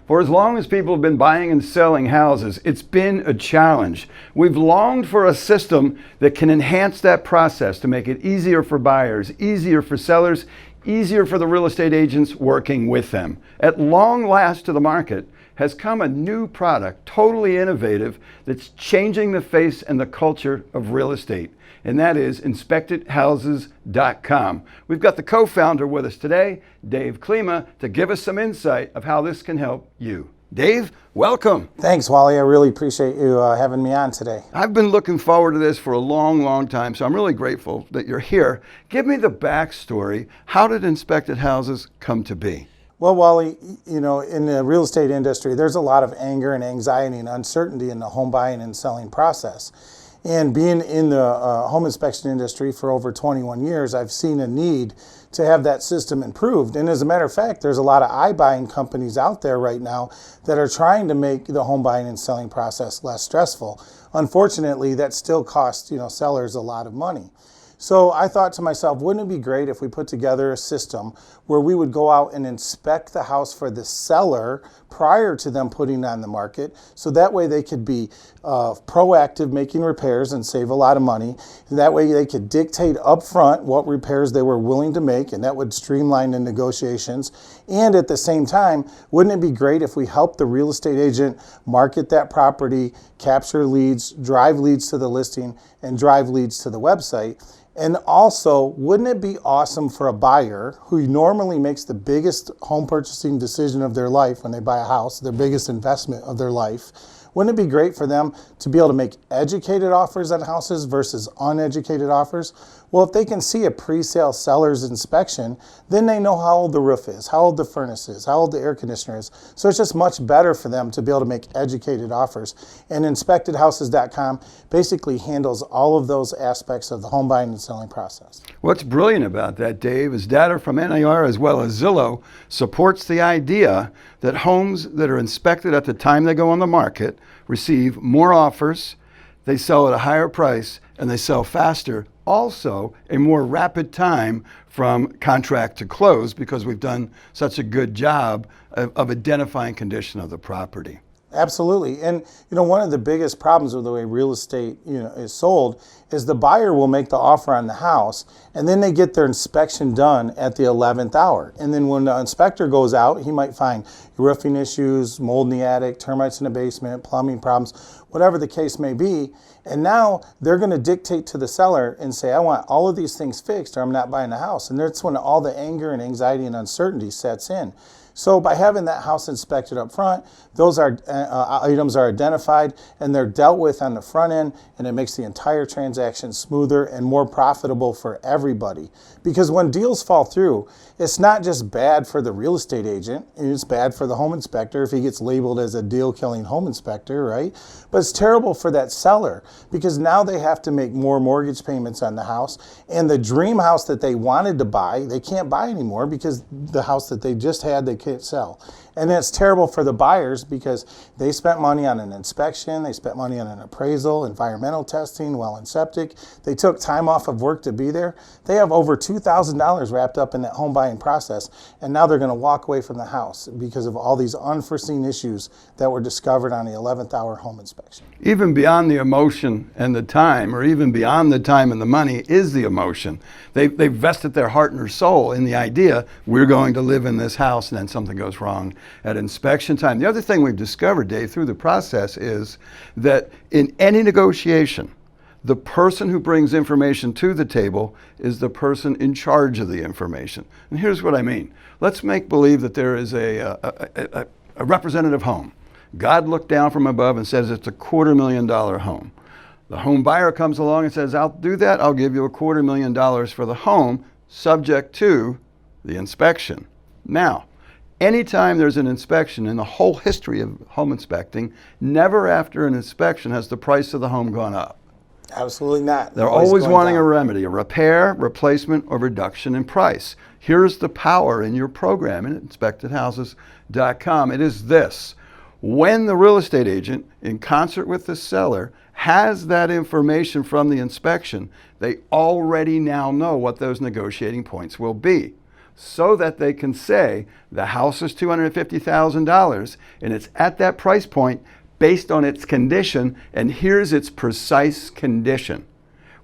For as long as people have been buying and selling houses, it's been a challenge. We've longed for a system that can enhance that process to make it easier for buyers, easier for sellers, easier for the real estate agents working with them. At long last, to the market has come a new product, totally innovative, that's changing the face and the culture of real estate. And that is inspectedhouses.com. We've got the co-founder with us today, Dave Klima, to give us some insight of how this can help you. Dave, welcome. Thanks, Wally. I really appreciate you having me on today. I've been looking forward to this for a long, long time, so I'm really grateful that you're here. Give me the backstory. How did Inspected Houses come to be? Well, Wally, in the real estate industry, there's a lot of anger and anxiety and uncertainty in the home buying and selling process. And being in the home inspection industry for over 21 years, I've seen a need to have that system improved. And as a matter of fact, there's a lot of iBuying companies out there right now that are trying to make the home buying and selling process less stressful. Unfortunately, that still costs sellers a lot of money. So I thought to myself, wouldn't it be great if we put together a system where we would go out and inspect the house for the seller prior to them putting it on the market, so that way they could be proactive making repairs and save a lot of money. And that way they could dictate upfront what repairs they were willing to make, and that would streamline the negotiations. And at the same time, wouldn't it be great if we helped the real estate agent market that property, capture leads, drive leads to the listing, and drive leads to the website? And also, wouldn't it be awesome for a buyer who normally makes the biggest home purchasing decision of their life when they buy a house, their biggest investment of their life? Wouldn't it be great for them to be able to make educated offers on houses versus uneducated offers? Well, if they can see a pre-sale seller's inspection, then they know how old the roof is, how old the furnace is, how old the air conditioner is. So it's just much better for them to be able to make educated offers. And inspectedhouses.com basically handles all of those aspects of the home buying and selling process. What's brilliant about that, Dave, is data from NAR as well as Zillow supports the idea that homes that are inspected at the time they go on the market receive more offers, they sell at a higher price, and they sell faster. Also, a more rapid time from contract to close because we've done such a good job of identifying condition of the property. Absolutely. And one of the biggest problems with the way real estate is sold is the buyer will make the offer on the house and then they get their inspection done at the 11th hour. And then when the inspector goes out, he might find roofing issues, mold in the attic, termites in the basement, plumbing problems, whatever the case may be. And now they're going to dictate to the seller and say, I want all of these things fixed or I'm not buying the house. And that's when all the anger and anxiety and uncertainty sets in. So by having that house inspected up front, those items are identified and they're dealt with on the front end, and it makes the entire transaction smoother and more profitable for everybody. Because when deals fall through, it's not just bad for the real estate agent, it's bad for the home inspector if he gets labeled as a deal-killing home inspector, right? But it's terrible for that seller because now they have to make more mortgage payments on the house, and the dream house that they wanted to buy, they can't buy anymore because the house that they just had, they can't sell. And it's terrible for the buyers because they spent money on an inspection, they spent money on an appraisal, environmental testing, well and septic. They took time off of work to be there. They have over $2,000 wrapped up in that home buying process, and now they're going to walk away from the house because of all these unforeseen issues that were discovered on the 11th hour home inspection. Even beyond the emotion and the time, or even beyond the time and the money, is the emotion. They've vested their heart and their soul in the idea, we're going to live in this house, and then something goes wrong at inspection time. The other thing we've discovered, Dave, through the process is that in any negotiation, the person who brings information to the table is the person in charge of the information. And here's what I mean. Let's make believe that there is a representative home. God looked down from above and says it's a $250,000 home. The home buyer comes along and says, I'll do that. I'll give you $250,000 for the home, subject to the inspection. Now, anytime there's an inspection in the whole history of home inspecting, never after an inspection has the price of the home gone up. Absolutely not. They're always wanting a remedy, a repair, replacement, or reduction in price. Here's the power in your program at inspectedhouses.com. It is this. When the real estate agent, in concert with the seller, has that information from the inspection, they already now know what those negotiating points will be. so that they can say the house is $250,000 and it's at that price point based on its condition, and here's its precise condition.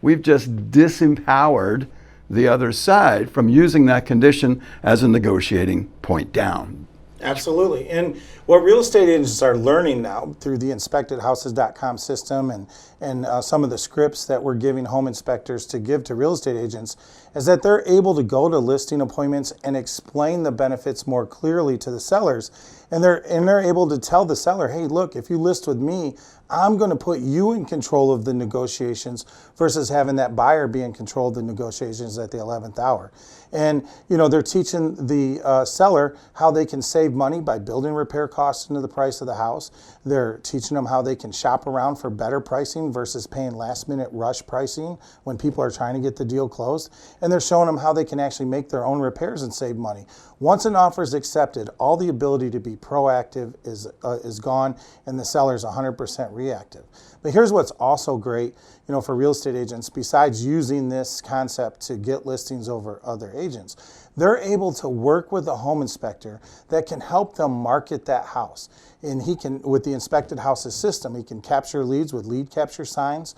We've just disempowered the other side from using that condition as a negotiating point down. Absolutely. And what real estate agents are learning now through the inspectedhouses.com system and some of the scripts that we're giving home inspectors to give to real estate agents is that they're able to go to listing appointments and explain the benefits more clearly to the sellers. And they're able to tell the seller, hey, look, if you list with me, I'm going to put you in control of the negotiations versus having that buyer be in control of the negotiations at the 11th hour. And, they're teaching the seller how they can save money by building repair costs into the price of the house. They're teaching them how they can shop around for better pricing versus paying last minute rush pricing when people are trying to get the deal closed. And they're showing them how they can actually make their own repairs and save money. Once an offer is accepted, all the ability to be proactive is gone, and the seller is 100% reactive. But here's what's also great, for real estate agents, besides using this concept to get listings over other agents, they're able to work with a home inspector that can help them market that house. And he can, with the Inspected Houses system, he can capture leads with lead capture signs.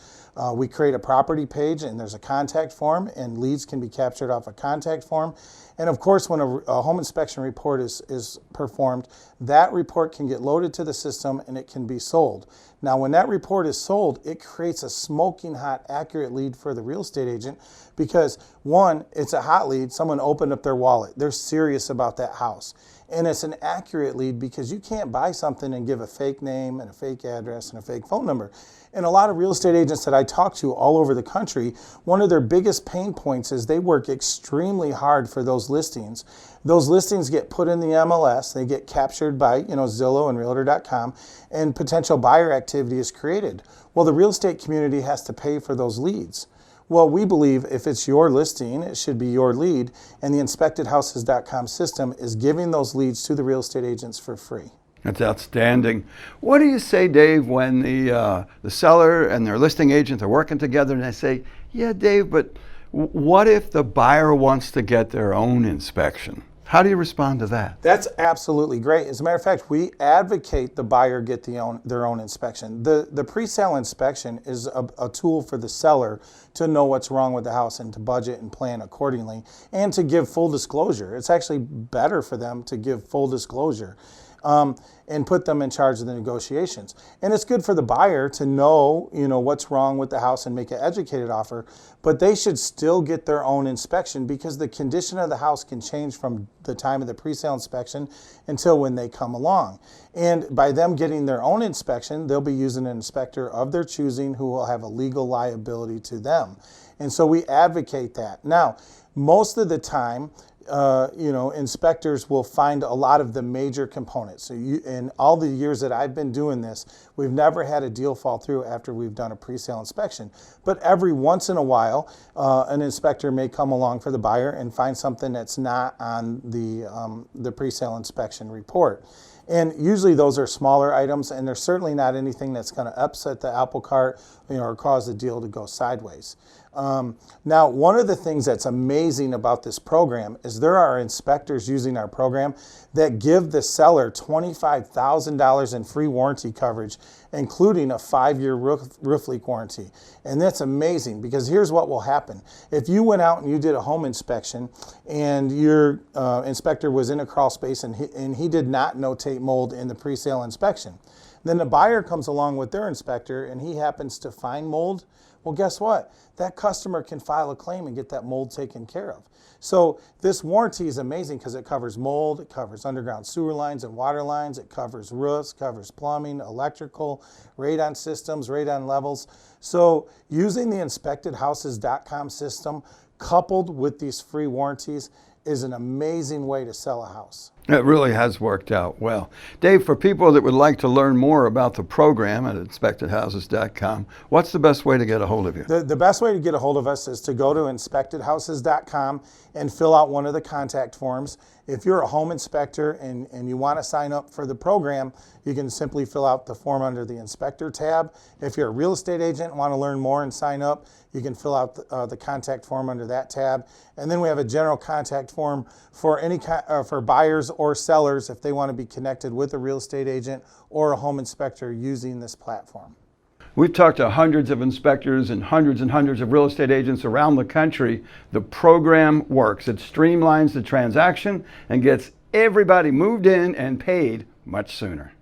We create a property page and there's a contact form, and leads can be captured off a contact form. And of course, when a home inspection report is performed, that report can get loaded to the system and it can be sold. Now, when that report is sold, it creates a smoking hot, accurate lead for the real estate agent because, one, it's a hot lead. Someone opened up their wallet. They're serious about that house. And it's an accurate lead because you can't buy something and give a fake name and a fake address and a fake phone number. And a lot of real estate agents that I talk to all over the country, one of their biggest pain points is they work extremely hard for those listings. Those listings get put in the MLS, they get captured by Zillow and Realtor.com, and potential buyer activity is created. Well, the real estate community has to pay for those leads. Well, we believe if it's your listing, it should be your lead, and the InspectedHouses.com system is giving those leads to the real estate agents for free. That's outstanding. What do you say, Dave, when the seller and their listing agent are working together and they say, yeah, Dave, but what if the buyer wants to get their own inspection? How do you respond to that? That's absolutely great. As a matter of fact, we advocate the buyer get their own inspection. The pre-sale inspection is a tool for the seller to know what's wrong with the house and to budget and plan accordingly and to give full disclosure. It's actually better for them to give full disclosure. And put them in charge of the negotiations. And it's good for the buyer to know, what's wrong with the house and make an educated offer, but they should still get their own inspection because the condition of the house can change from the time of the pre-sale inspection until when they come along. And by them getting their own inspection, they'll be using an inspector of their choosing who will have a legal liability to them. And so we advocate that. Now, most of the time, inspectors will find a lot of the major components. So in all the years that I've been doing this, we've never had a deal fall through after we've done a pre-sale inspection. But every once in a while, an inspector may come along for the buyer and find something that's not on the pre-sale inspection report. And usually those are smaller items, and they're certainly not anything that's going to upset the apple cart, or cause the deal to go sideways. Now, one of the things that's amazing about this program is there are inspectors using our program that give the seller $25,000 in free warranty coverage, including a 5-year roof leak warranty. And that's amazing because here's what will happen. If you went out and you did a home inspection and your inspector was in a crawl space and he did not notate mold in the pre-sale inspection, then the buyer comes along with their inspector and he happens to find mold. Well, guess what? That customer can file a claim and get that mold taken care of. So this warranty is amazing because it covers mold, it covers underground sewer lines and water lines, it covers roofs, covers plumbing, electrical, radon systems, radon levels. So using the InspectedHouses.com system coupled with these free warranties is an amazing way to sell a house. It really has worked out well. Dave, for people that would like to learn more about the program at inspectedhouses.com, what's the best way to get a hold of you? The best way to get a hold of us is to go to inspectedhouses.com and fill out one of the contact forms. If you're a home inspector and you want to sign up for the program, you can simply fill out the form under the inspector tab. If you're a real estate agent and want to learn more and sign up, you can fill out the contact form under that tab. And then we have a general contact form for for buyers or sellers if they want to be connected with a real estate agent or a home inspector using this platform. We've talked to hundreds of inspectors and hundreds of real estate agents around the country. The program works. It streamlines the transaction and gets everybody moved in and paid much sooner.